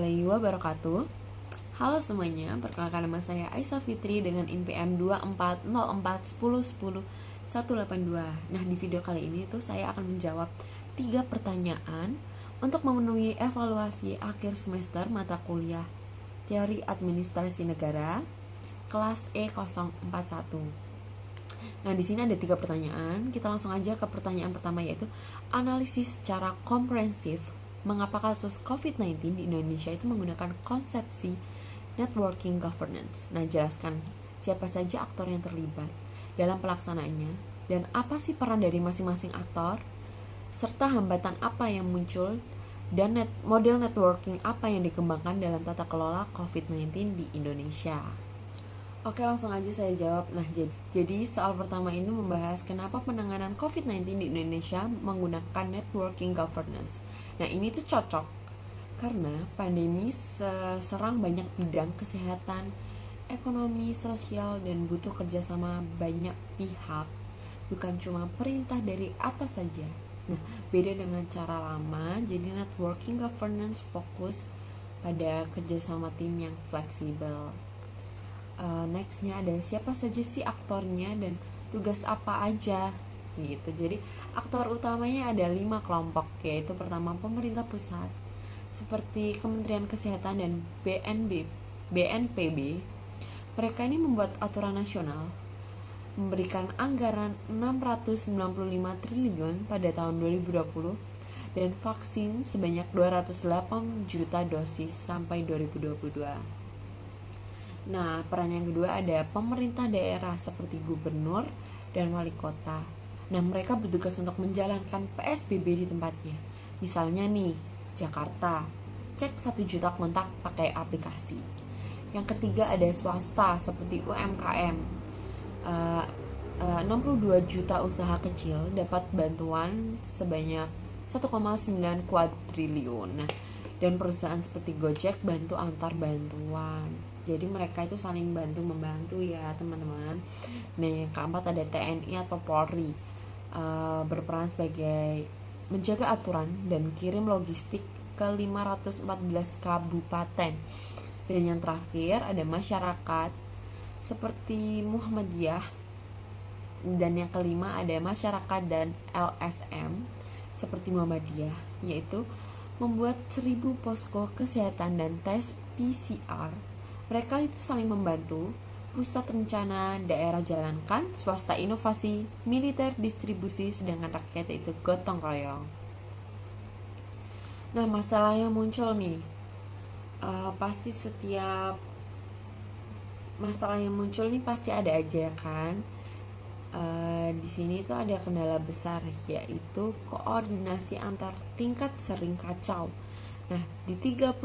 warahmatullahi wabarakatuh. Halo semuanya, perkenalkan nama saya Aisyah Fitri dengan NPM 24041010 182. Nah, di video kali ini tuh saya akan menjawab 3 pertanyaan untuk memenuhi evaluasi akhir semester mata kuliah Teori Administrasi Negara kelas E041. Nah, di sini ada 3 pertanyaan. Kita langsung aja ke pertanyaan pertama, yaitu analisis secara komprehensif mengapa kasus COVID-19 di Indonesia itu menggunakan konsepsi networking governance. Nah, jelaskan siapa saja aktor yang terlibat dalam pelaksanaannya dan apa sih peran dari masing-masing aktor, serta hambatan apa yang muncul dan model networking apa yang dikembangkan dalam tata kelola COVID-19 di Indonesia. Oke, langsung aja saya jawab. Nah, jadi soal pertama ini membahas kenapa penanganan COVID-19 di Indonesia menggunakan networking governance. Nah, ini tuh cocok karena pandemi serang banyak bidang kesehatan, ekonomi, sosial, dan butuh kerjasama banyak pihak, bukan cuma perintah dari atas saja. Nah, beda dengan cara lama, jadi networking governance fokus pada kerjasama tim yang fleksibel. Nextnya ada siapa saja sih aktornya dan tugas apa aja gitu. Jadi aktor utamanya ada 5 kelompok, yaitu pertama pemerintah pusat seperti Kementerian Kesehatan dan BNPB. Mereka ini membuat aturan nasional, memberikan anggaran 695 triliun pada tahun 2020 dan vaksin sebanyak 208 juta dosis sampai 2022. Nah, peran yang kedua ada pemerintah daerah seperti gubernur dan wali kota. Nah, mereka bertugas untuk menjalankan PSBB di tempatnya. Misalnya nih, Jakarta, cek 1 juta kontak pakai aplikasi. Yang ketiga ada swasta seperti UMKM. 62 juta usaha kecil dapat bantuan sebanyak 1,9 kuadriliun. Nah, dan perusahaan seperti Gojek bantu antar bantuan. Jadi mereka itu saling bantu-membantu ya teman-teman. Nah, yang keempat ada TNI atau Polri, berperan sebagai menjaga aturan dan kirim logistik ke 514 kabupaten. Dan yang terakhir ada masyarakat seperti Muhammadiyah. Dan yang kelima ada masyarakat dan LSM seperti Muhammadiyah, yaitu membuat 1000 posko kesehatan dan tes PCR. Mereka itu saling membantu, pusat rencana daerah jalankan, swasta inovasi, militer distribusi, sedangkan rakyat itu gotong royong. Nah, masalah yang muncul nih, pasti setiap masalah yang muncul nih pasti ada aja kan. Di sini tuh ada kendala besar, yaitu koordinasi antar tingkat sering kacau. Nah, di 34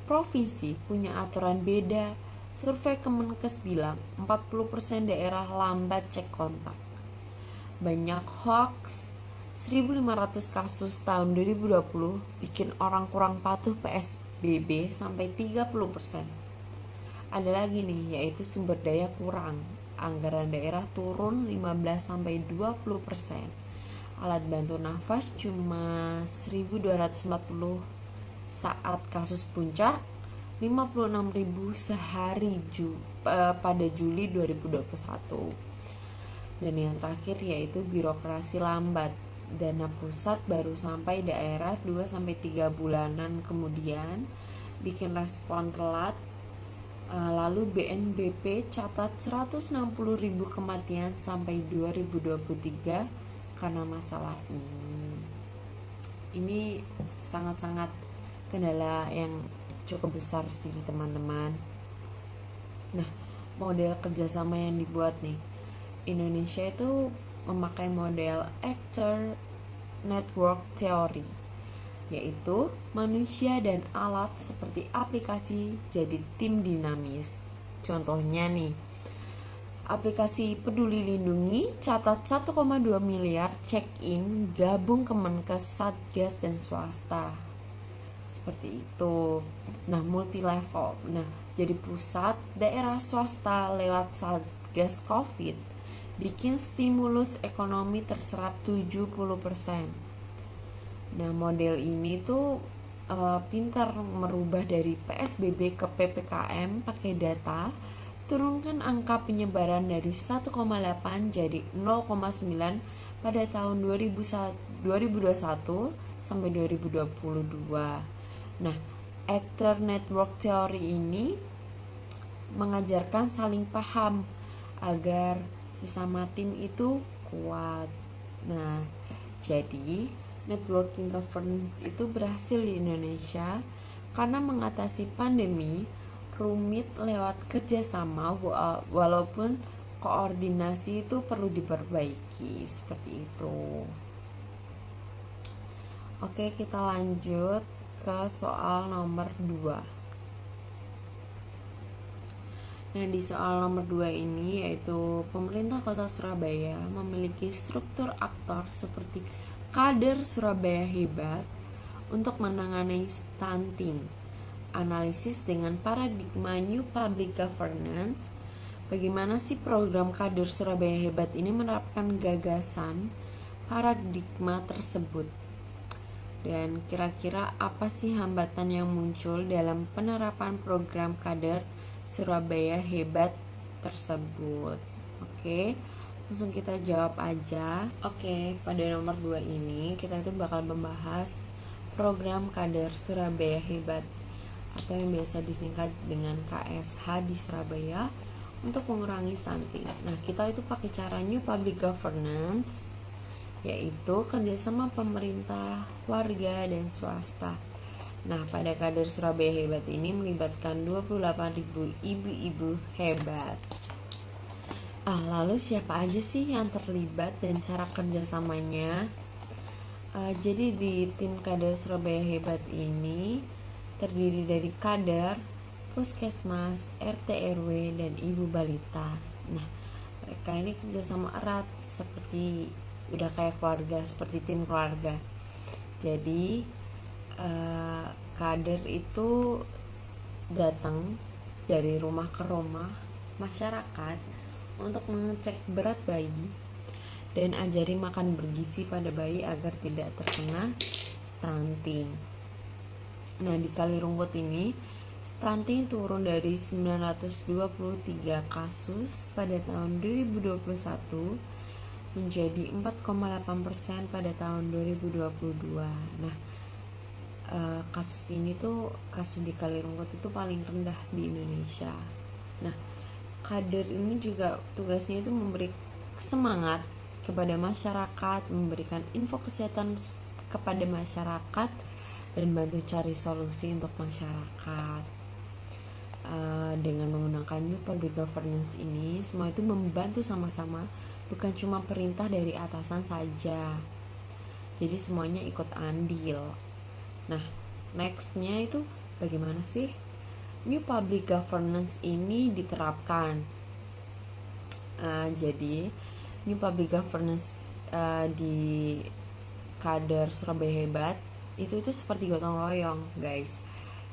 provinsi punya aturan beda. Survei Kemenkes bilang 40% daerah lambat cek kontak. Banyak hoax, 1.500 kasus tahun 2020 bikin orang kurang patuh PSBB sampai 30%. Ada lagi nih, yaitu sumber daya kurang. Anggaran daerah turun 15-20%. Alat bantu nafas cuma 1.240 saat kasus puncak, 56.000 sehari pada Juli 2021. Dan yang terakhir yaitu birokrasi lambat. Dana pusat baru sampai daerah 2-3 bulanan kemudian, bikin respon telat. Lalu BNPB catat 160.000 kematian sampai 2023 karena masalah ini. Ini sangat-sangat kendala yang cukup besar sih teman-teman. Nah, model kerjasama yang dibuat nih, Indonesia itu memakai model actor network theory, yaitu manusia dan alat seperti aplikasi jadi tim dinamis. Contohnya nih, aplikasi Peduli Lindungi catat 1,2 miliar check-in gabung Kemenkes, Satgas, dan swasta. Seperti itu. Nah, multi level. Nah, jadi pusat, daerah, swasta lewat Satgas COVID bikin stimulus ekonomi terserap 70%. Nah, model ini tuh pintar merubah dari PSBB ke PPKM pakai data, turunkan angka penyebaran dari 1,8 jadi 0,9 pada tahun 2021 sampai 2022. Nah, Actor Network Theory ini mengajarkan saling paham agar sesama tim itu kuat. Nah, jadi networking governance itu berhasil di Indonesia karena mengatasi pandemi rumit lewat kerjasama, walaupun koordinasi itu perlu diperbaiki seperti itu. Oke, kita lanjut ke soal nomor 2. Nah, di soal nomor 2 ini yaitu pemerintah Kota Surabaya memiliki struktur aktor seperti kader Surabaya hebat untuk menangani stunting. Analisis dengan paradigma New Public Governance. Bagaimana sih program kader Surabaya hebat ini menerapkan gagasan paradigma tersebut? Dan kira-kira apa sih hambatan yang muncul dalam penerapan program kader Surabaya hebat tersebut? Oke, langsung kita jawab aja. Oke, pada nomor 2 ini kita itu bakal membahas program kader Surabaya hebat atau yang biasa disingkat dengan KSH di Surabaya untuk mengurangi stunting. Nah, kita itu pakai cara New Public Governance, yaitu kerjasama pemerintah, warga, dan swasta. Nah, pada kader Surabaya hebat ini melibatkan 28.000 ibu-ibu hebat. Lalu siapa aja sih yang terlibat dan cara kerjasamanya? Jadi di tim kader Surabaya hebat ini terdiri dari kader, puskesmas, RT RW, dan ibu balita. Nah, mereka ini kerjasama erat seperti udah kayak keluarga, seperti tim keluarga. Jadi kader itu datang dari rumah ke rumah masyarakat untuk mengecek berat bayi dan ajari makan bergizi pada bayi agar tidak terkena stunting. Nah, di Kalirumput ini stunting turun dari 923 kasus pada tahun 2021 menjadi 4,8% pada tahun 2022. Nah, kasus ini tuh, kasus di Kalirumput itu paling rendah di Indonesia. Nah, kader ini juga tugasnya itu memberi semangat kepada masyarakat, memberikan info kesehatan kepada masyarakat, dan bantu cari solusi untuk masyarakat. Dengan menggunakan New Public Governance ini, semua itu membantu sama-sama, bukan cuma perintah dari atasan saja. Jadi semuanya ikut andil. Nah, nextnya itu bagaimana sih New Public Governance ini diterapkan? Jadi New Public Governance di kader Surabaya hebat itu seperti gotong royong, guys.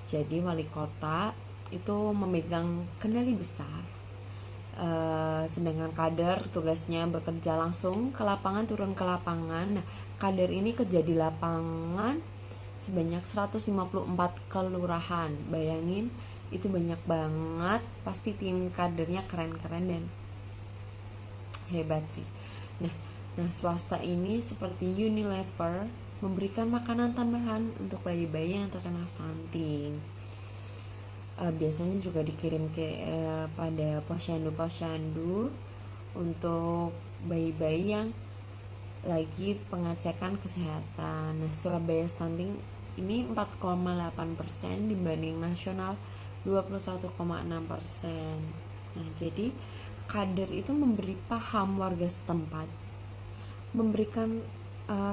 Jadi wali kota itu memegang kendali besar, sedangkan kader tugasnya bekerja langsung ke lapangan, turun ke lapangan. Nah, kader ini kerja di lapangan sebanyak 154 kelurahan. Bayangin, itu banyak banget. Pasti tim kadernya keren-keren dan hebat sih. Nah, swasta ini seperti Unilever memberikan makanan tambahan untuk bayi-bayi yang terkena stunting. Biasanya juga dikirim pada posyandu untuk bayi-bayi yang lagi pengecekan kesehatan. Nah, Surabaya stunting ini 4,8% dibanding nasional 21,6%. Nah, jadi kader itu memberi paham warga setempat, memberikan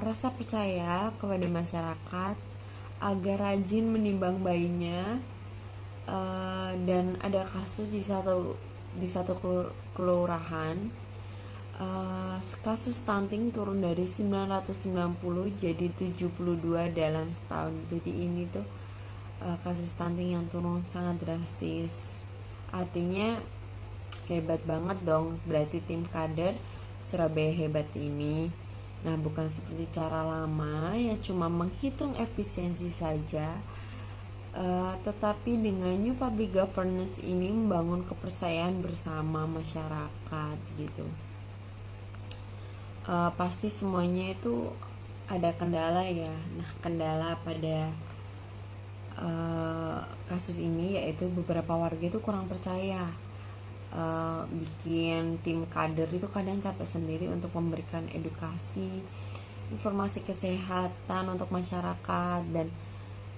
rasa percaya kepada masyarakat agar rajin menimbang bayinya. Dan ada kasus di satu kelurahan, kasus stunting turun dari 990 jadi 72 dalam setahun. Jadi ini tuh kasus stunting yang turun sangat drastis. Artinya hebat banget dong, berarti tim kader Surabaya hebat ini. Nah, bukan seperti cara lama yang cuma menghitung efisiensi saja, tetapi dengan new public governance ini membangun kepercayaan bersama masyarakat gitu. Pasti semuanya itu ada kendala ya. Nah, kendala pada kasus ini yaitu beberapa warga itu kurang percaya. Bikin tim kader itu kadang capek sendiri untuk memberikan edukasi, informasi kesehatan untuk masyarakat, dan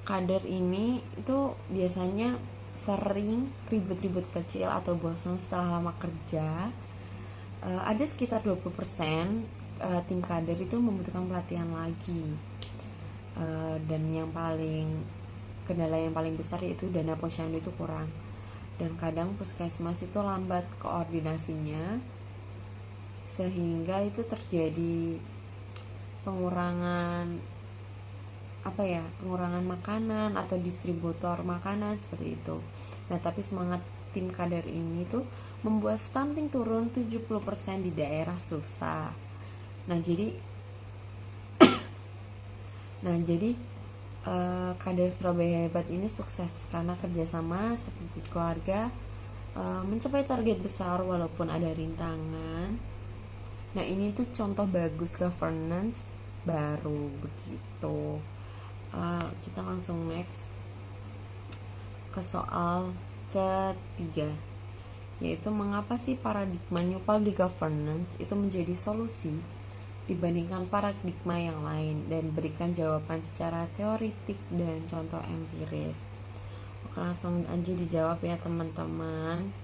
kader ini itu biasanya sering ribut-ribut kecil atau bosan setelah lama kerja. Ada sekitar 20% tim kader itu membutuhkan pelatihan lagi. Dan kendala yang paling besar yaitu dana posyandu itu kurang, dan kadang puskesmas itu lambat koordinasinya, sehingga itu terjadi pengurangan makanan atau distributor makanan seperti itu. Nah, tapi semangat tim kader ini tuh membuat stunting turun 70% di daerah susah. Nah jadi kader Surabaya Hebat ini sukses karena kerjasama seperti keluarga, mencapai target besar walaupun ada rintangan. Nah, ini tuh contoh bagus governance baru begitu. Kita langsung next ke soal ketiga, yaitu mengapa sih paradigma new public governance itu menjadi solusi dibandingkan paradigma yang lain, dan berikan jawaban secara teoritik dan contoh empiris. Oke, langsung aja dijawab ya teman-teman.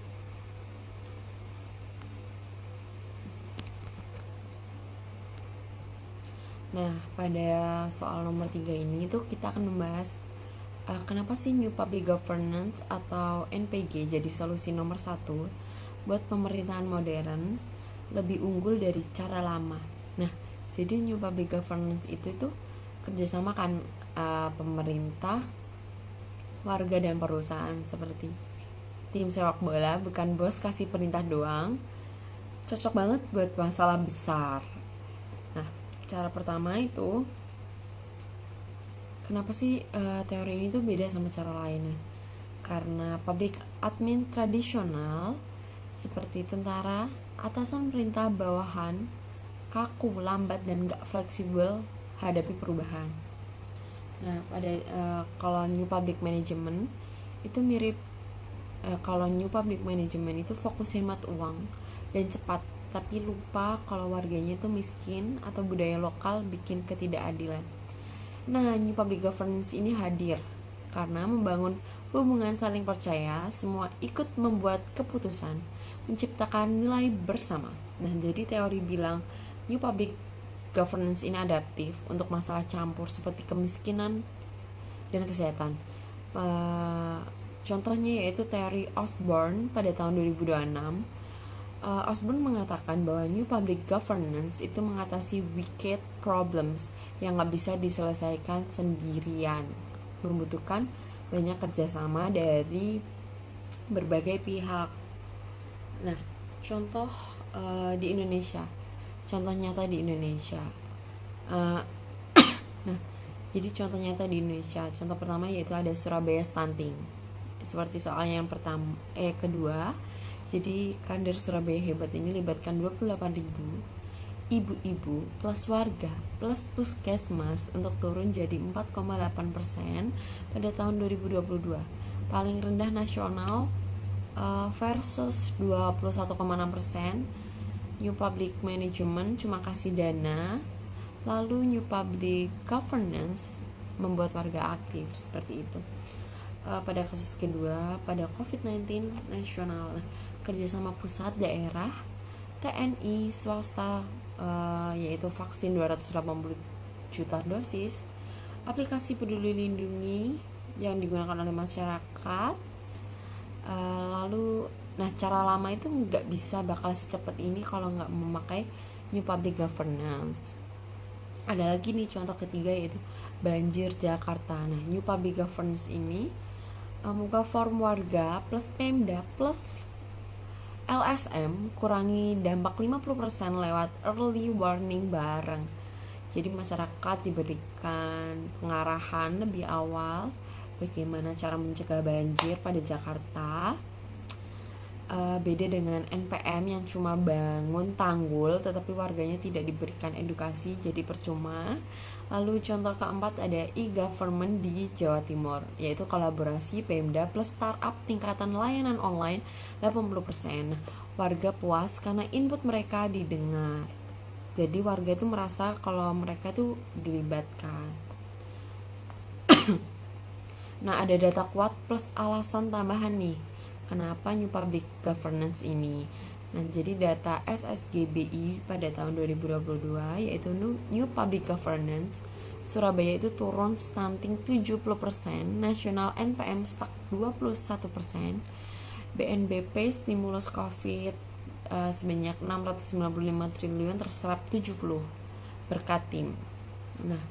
Nah, pada soal nomor 3 ini tuh kita akan membahas kenapa sih New Public Governance atau NPG jadi solusi nomor 1 buat pemerintahan modern, lebih unggul dari cara lama. Nah, jadi New Public Governance itu tuh kerjasama kan pemerintah, warga, dan perusahaan, seperti tim sepak bola, bukan bos kasih perintah doang. Cocok banget buat masalah besar. Nah, cara pertama itu kenapa sih teori ini tuh beda sama cara lainnya? Karena public admin tradisional seperti tentara, atasan perintah bawahan kaku, lambat, dan gak fleksibel hadapi perubahan. Nah, kalau New Public Management itu mirip. Kalau New Public Management itu fokus hemat uang dan cepat, tapi lupa kalau warganya itu miskin atau budaya lokal bikin ketidakadilan. Nah, New Public Governance ini hadir karena membangun hubungan saling percaya, semua ikut membuat keputusan, menciptakan nilai bersama. Nah, jadi teori bilang New Public Governance ini adaptif untuk masalah campur seperti kemiskinan dan kesehatan. Contohnya yaitu teori Osborne pada tahun 2026. Osborne mengatakan bahwa New Public Governance itu mengatasi wicked problems yang gak bisa diselesaikan sendirian, membutuhkan banyak kerjasama dari berbagai pihak. Nah, contoh di Indonesia, contoh nyata di Indonesia. Nah, jadi contoh nyata di Indonesia, contoh pertama yaitu ada Surabaya Stunting. Seperti soalnya yang kedua, jadi kader Surabaya Hebat ini libatkan 28.000 ibu-ibu plus warga plus puskesmas untuk turun jadi 4,8% pada tahun 2022, paling rendah nasional versus 21,6%. New Public Management cuma kasih dana, lalu New Public Governance membuat warga aktif, seperti itu. Pada kasus kedua, pada COVID-19 nasional, kerjasama pusat, daerah, TNI, swasta, yaitu vaksin 280 juta dosis, aplikasi Peduli Lindungi yang digunakan oleh masyarakat. Nah, cara lama itu nggak bisa bakal secepat ini kalau nggak memakai New Public Governance. Ada lagi nih contoh ketiga yaitu banjir Jakarta. Nah, New Public Governance ini muka form warga plus Pemda plus LSM kurangi dampak 50% lewat early warning bareng. Jadi masyarakat diberikan pengarahan lebih awal bagaimana cara mencegah banjir pada Jakarta. Beda dengan NPM yang cuma bangun tanggul tetapi warganya tidak diberikan edukasi, jadi percuma. Lalu contoh keempat ada e-government di Jawa Timur, yaitu kolaborasi Pemda plus startup tingkatan layanan online 80%. Warga puas karena input mereka didengar. Jadi warga itu merasa kalau mereka itu dilibatkan. Nah, ada data kuat plus alasan tambahan nih. Kenapa New Public Governance ini? Nah, jadi data SSGBI pada tahun 2022 yaitu New Public Governance, Surabaya itu turun stunting 70%, nasional NPM stuck 21%, BNBP stimulus Covid sebanyak 695 triliun terserap 70 berkat tim. Nah,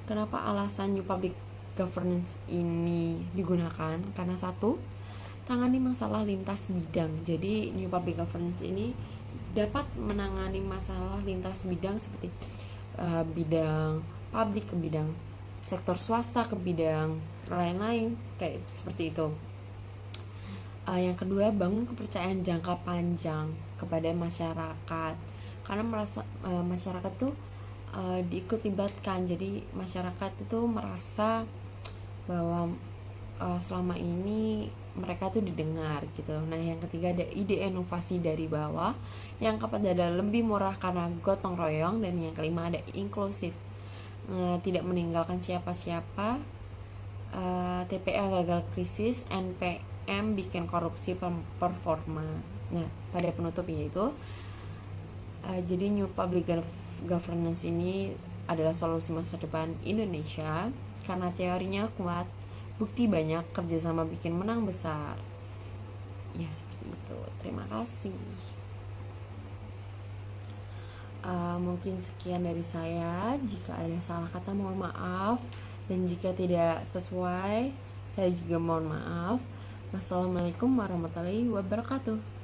kenapa alasan New Public Governance ini digunakan? Karena satu, tangani masalah lintas bidang. Jadi New Public Governance ini dapat menangani masalah lintas bidang seperti bidang publik ke bidang sektor swasta ke bidang lain-lain kayak seperti itu. Yang kedua, bangun kepercayaan jangka panjang kepada masyarakat, karena merasa masyarakat tuh diikut libatkan. Jadi masyarakat itu merasa bahwa selama ini mereka tuh didengar gitu. Nah, yang ketiga ada ide inovasi dari bawah. Yang keempat ada lebih murah karena gotong royong, dan yang kelima ada inklusif, tidak meninggalkan siapa-siapa. TPA gagal krisis, NPM bikin korupsi performa. Nah, pada penutupnya itu jadi New Public Governance ini adalah solusi masa depan Indonesia karena teorinya kuat, bukti banyak, kerjasama bikin menang besar. Ya, seperti itu. Terima kasih. Mungkin sekian dari saya. Jika ada salah kata mohon maaf, dan jika tidak sesuai saya juga mohon maaf. Wassalamualaikum warahmatullahi wabarakatuh.